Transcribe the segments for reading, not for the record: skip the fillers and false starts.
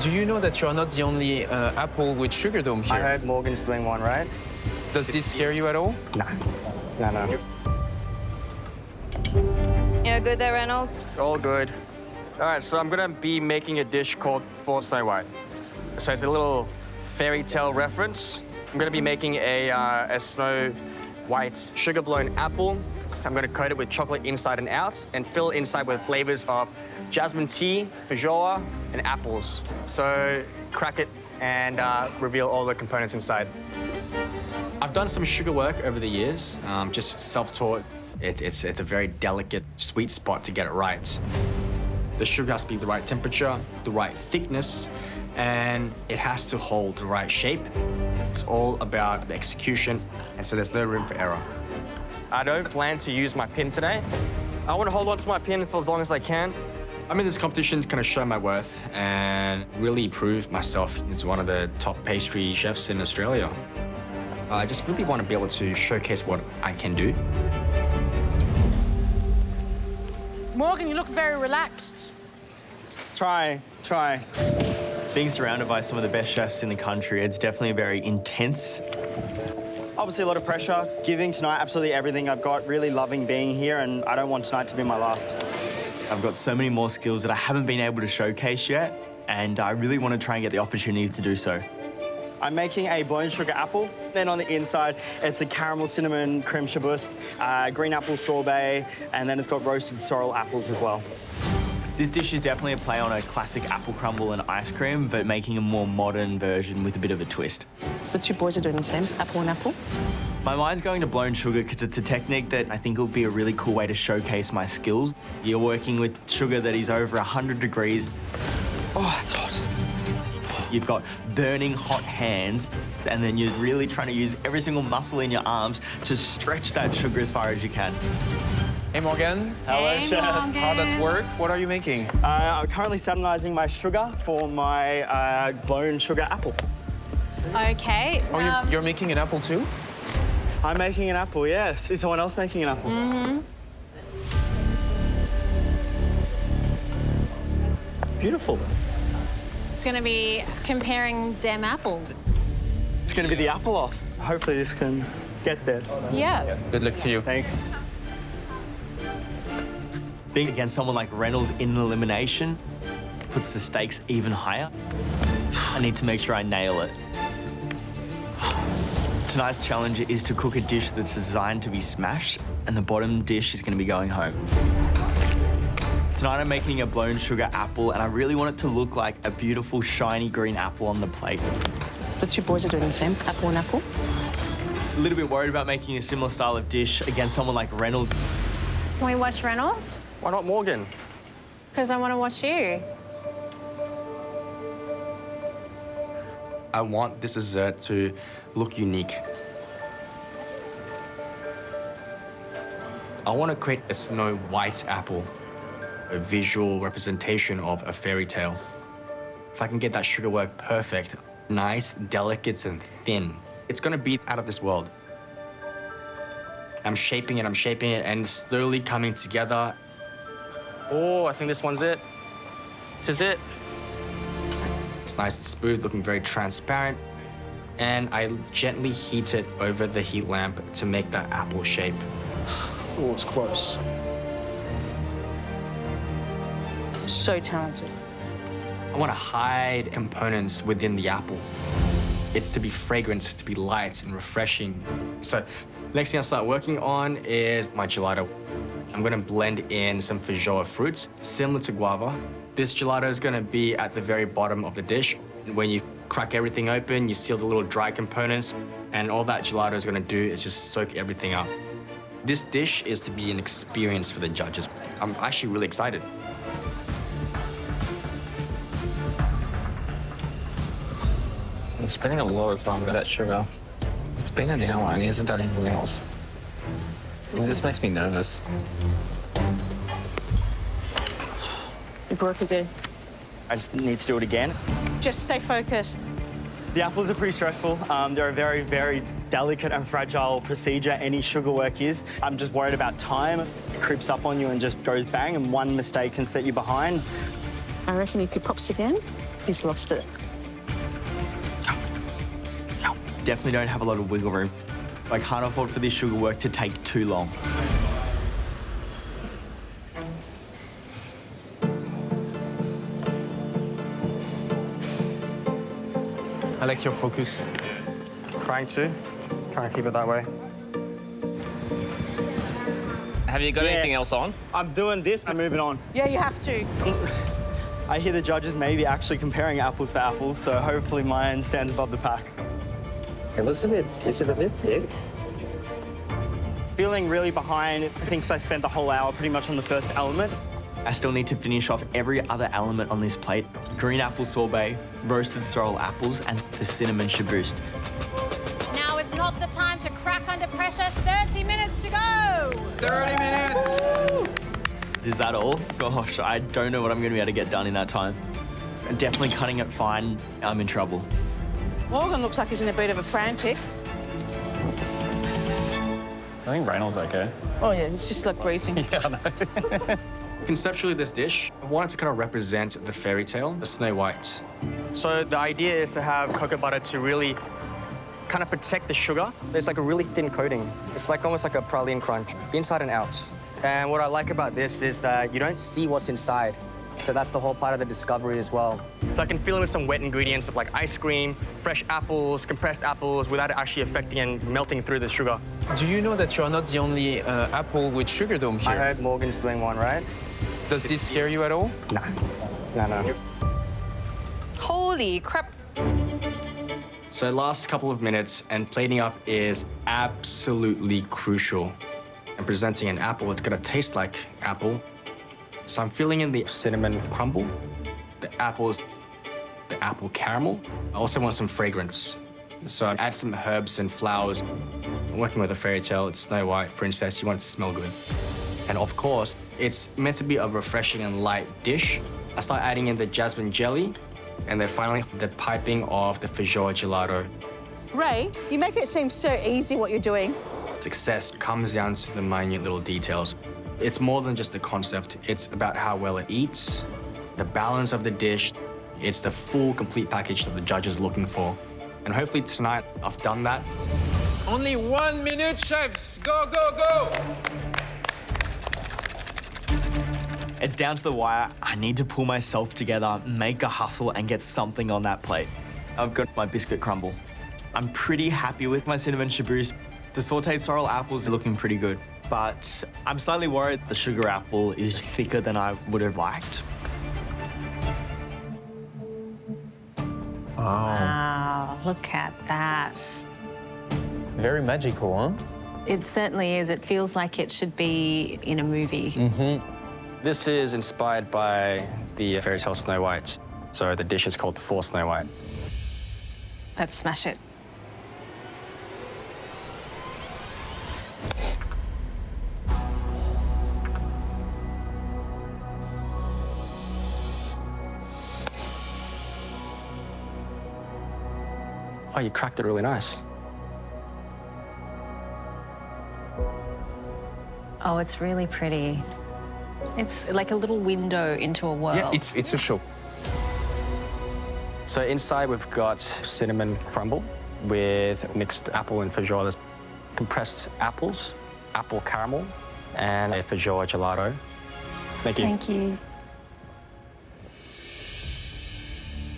Do you know that you're not the only apple with sugar dome here? I heard Morgan's doing one, right? Does this scare you at all? No. No. You're good there, Reynold? All good. All right, so I'm gonna be making a dish called For Snow White. So it's a little fairy tale reference. I'm gonna be making a Snow White sugar-blown apple. So I'm gonna coat it with chocolate inside and out and fill it inside with flavors of jasmine tea, feijoa, and apples. So crack it and reveal all the components inside. I've done some sugar work over the years, just self-taught. It's a very delicate, sweet spot to get it right. The sugar has to be the right temperature, the right thickness, and it has to hold the right shape. It's all about the execution, and so there's no room for error. I don't plan to use my pin today. I want to hold on to my pin for as long as I can. I'm in this competition to kind of show my worth and really prove myself as one of the top pastry chefs in Australia. I just really want to be able to showcase what I can do. Morgan, you look very relaxed. Try. Being surrounded by some of the best chefs in the country, it's definitely very intense. Obviously a lot of pressure. Giving tonight absolutely everything I've got, really loving being here, and I don't want tonight to be my last. I've got so many more skills that I haven't been able to showcase yet, and I really want to try and get the opportunity to do so. I'm making a blown sugar apple. Then on the inside, it's a caramel cinnamon creme chouboust, green apple sorbet, and then it's got roasted sorrel apples as well. This dish is definitely a play on a classic apple crumble and ice cream, but making a more modern version with a bit of a twist. The two boys are doing the same, apple and apple. My mind's going to blown sugar because it's a technique that I think will be a really cool way to showcase my skills. You're working with sugar that is over 100 degrees. Oh, it's hot. You've got burning hot hands, and then you're really trying to use every single muscle in your arms to stretch that sugar as far as you can. Hey, Morgan. Hello, Chef. How does work? What are you making? I'm currently salinizing my sugar for my blown sugar apple. Okay. Oh, you're making an apple too? I'm making an apple, yes. Is someone else making an apple? Mm-hmm. Beautiful. It's going to be comparing them apples. It's going to be the apple off. Hopefully this can get there. Yeah. Good luck to you. Thanks. Being against someone like Reynold in elimination puts the stakes even higher. I need to make sure I nail it. Tonight's challenge is to cook a dish that's designed to be smashed, and the bottom dish is going to be going home. Tonight I'm making a blown sugar apple, and I really want it to look like a beautiful, shiny green apple on the plate. The two boys are doing the same, apple and apple. A little bit worried about making a similar style of dish against someone like Reynold. Can we watch Reynolds? Why not Morgan? Because I want to watch you. I want this dessert to look unique. I want to create a Snow White apple, a visual representation of a fairy tale. If I can get that sugar work perfect, nice, delicate, and thin, it's going to be out of this world. I'm shaping it, and it's slowly coming together. Oh, I think this one's it. This is it. It's nice and smooth, looking very transparent. And I gently heat it over the heat lamp to make that apple shape. Oh, it's close. So talented. I want to hide components within the apple. It's to be fragrant, to be light and refreshing. So next thing I'll start working on is my gelato. I'm going to blend in some feijoa fruits, similar to guava. This gelato is going to be at the very bottom of the dish. When you crack everything open, you seal the little dry components, and all that gelato is going to do is just soak everything up. This dish is to be an experience for the judges. I'm actually really excited. I'm spending a lot of time with that sugar. It's been an hour and he hasn't done anything else. It just makes me nervous. You broke again. I just need to do it again. Just stay focused. The apples are pretty stressful. They're a very, very delicate and fragile procedure, any sugar work is. I'm just worried about time. It creeps up on you and just goes bang, and one mistake can set you behind. I reckon if he pops again, He's lost it. Definitely don't have a lot of wiggle room. I can't afford for this sugar work to take too long. I like your focus. Trying to keep it that way. Have you got anything else on? I'm doing this, I'm moving on. Yeah, you have to. I hear the judges may be actually comparing apples to apples, so hopefully mine stands above the pack. It looks a bit, is it a bit thick? Feeling really behind, I think 'cause I spent the whole hour pretty much on the first element. I still need to finish off every other element on this plate. Green apple sorbet, roasted sorrel apples, and the cinnamon chaboost. Now is not the time to crack under pressure. 30 minutes to go. 30 minutes! Is that all? Gosh, I don't know what I'm going to be able to get done in that time. Definitely cutting it fine. I'm in trouble. Morgan looks like he's in a bit of a frantic. I think Reynold's okay. Oh, yeah, it's just like breathing. Conceptually, this dish, I wanted to kind of represent the fairy tale, the Snow White. So the idea is to have cocoa butter to really kind of protect the sugar. It's like a really thin coating. It's like almost like a praline crunch, inside and out. And what I like about this is that you don't see what's inside. So that's the whole part of the discovery as well. So I can fill in with some wet ingredients like ice cream, fresh apples, compressed apples, without it actually affecting and melting through the sugar. Do you know that you're not the only apple with sugar dome here? I heard Morgan's doing one, right? Does this scare you at all? No. Holy crap. So last couple of minutes, and plating up is absolutely crucial. And presenting an apple, it's gonna taste like apple. So I'm filling in the cinnamon crumble, the apples, the apple caramel. I also want some fragrance. So I add some herbs and flowers. I'm working with a fairy tale, it's Snow White princess, you want it to smell good. And of course, it's meant to be a refreshing and light dish. I start adding in the jasmine jelly, and then finally the piping of the feijoa gelato. Ray, you make it seem so easy what you're doing. Success comes down to the minute little details. It's more than just the concept. It's about how well it eats, the balance of the dish. It's the full, complete package that the judge is looking for. And hopefully tonight, I've done that. Only 1 minute, chefs! Go, go, go! It's down to the wire. I need to pull myself together, make a hustle, and get something on that plate. I've got my biscuit crumble. I'm pretty happy with my cinnamon chaboost. The sauteed sorrel apples are looking pretty good, but I'm slightly worried the sugar apple is thicker than I would have liked. Wow, look at that. Very magical, huh? It certainly is. It feels like it should be in a movie. This is inspired by the fairy tale Snow White. So the dish is called For Snow White. Let's smash it. Oh, you cracked it really nice. Oh, it's really pretty. It's like a little window into a world. Yeah, it's a show. So inside we've got cinnamon crumble with mixed apple and feijoa. There's compressed apples, apple caramel, and a feijoa gelato. Thank you. Thank you.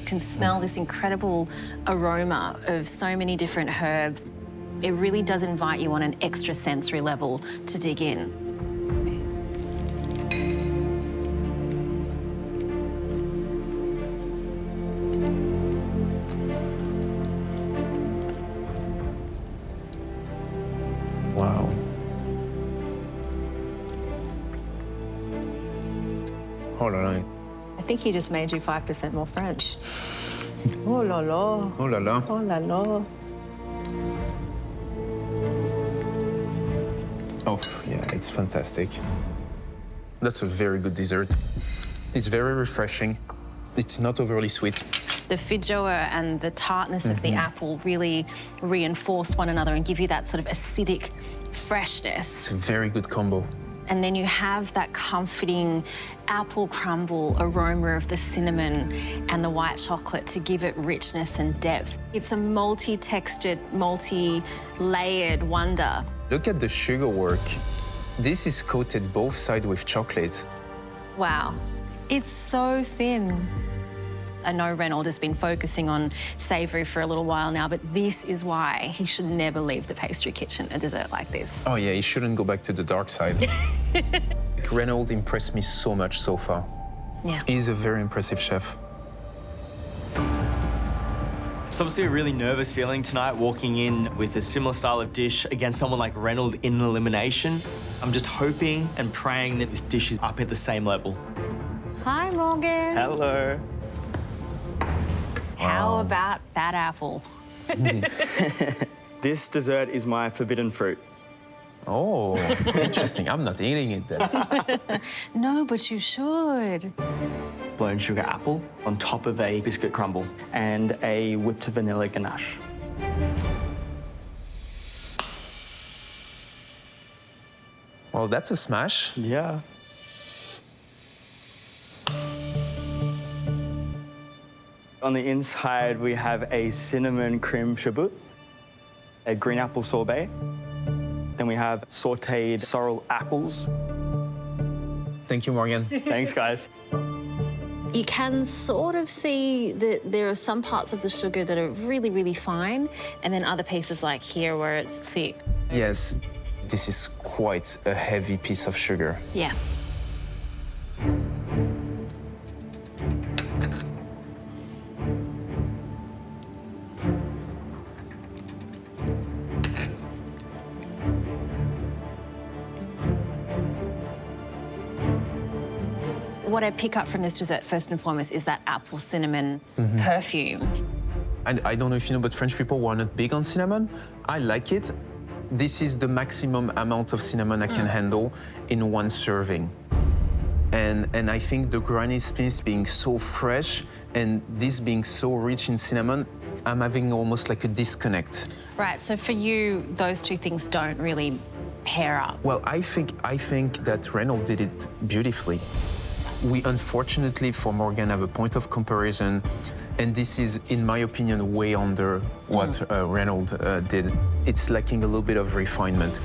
You can smell this incredible aroma of so many different herbs. It really does invite you on an extra sensory level to dig in. Wow. Oh la la. I think he just made you 5% more French. Oh la la. Oh la la. Oh la la. Oh, yeah, it's fantastic. That's a very good dessert. It's very refreshing. It's not overly sweet. The feijoa and the tartness of the apple really reinforce one another and give you that sort of acidic freshness. It's a very good combo. And then you have that comforting apple crumble aroma of the cinnamon and the white chocolate to give it richness and depth. It's a multi-textured, multi-layered wonder. Look at the sugar work. This is coated both sides with chocolate. Wow, it's so thin. I know Reynold has been focusing on savoury for a little while now, but this is why he should never leave the pastry kitchen, a dessert like this. Oh yeah, he shouldn't go back to the dark side. Reynold impressed me so much so far. Yeah. He's a very impressive chef. It's obviously a really nervous feeling tonight, walking in with a similar style of dish against someone like Reynold in elimination. I'm just hoping and praying that this dish is up at the same level. Hi, Morgan. Hello. How about that apple? This dessert is my forbidden fruit. Oh, interesting. I'm not eating it then. No, but you should. Blown sugar apple on top of a biscuit crumble and a whipped vanilla ganache. Well, that's a smash. Yeah. On the inside, we have a cinnamon creme shaboot, a green apple sorbet. Then we have sauteed sorrel apples. Thank you, Morgan. Thanks, guys. You can sort of see that there are some parts of the sugar that are really, really fine, and then other pieces like here where it's thick. Yes, this is quite a heavy piece of sugar. Yeah. What I pick up from this dessert, first and foremost, is that apple cinnamon perfume. And I don't know if you know, but French people were not big on cinnamon. I like it. This is the maximum amount of cinnamon I can handle in one serving. And I think the granny smith being so fresh and this being so rich in cinnamon, I'm having almost like a disconnect. Right, so for you, those two things don't really pair up. Well, I think that Reynold did it beautifully. We unfortunately for Morgan have a point of comparison, and this is, in my opinion, way under what Reynold did. It's lacking a little bit of refinement.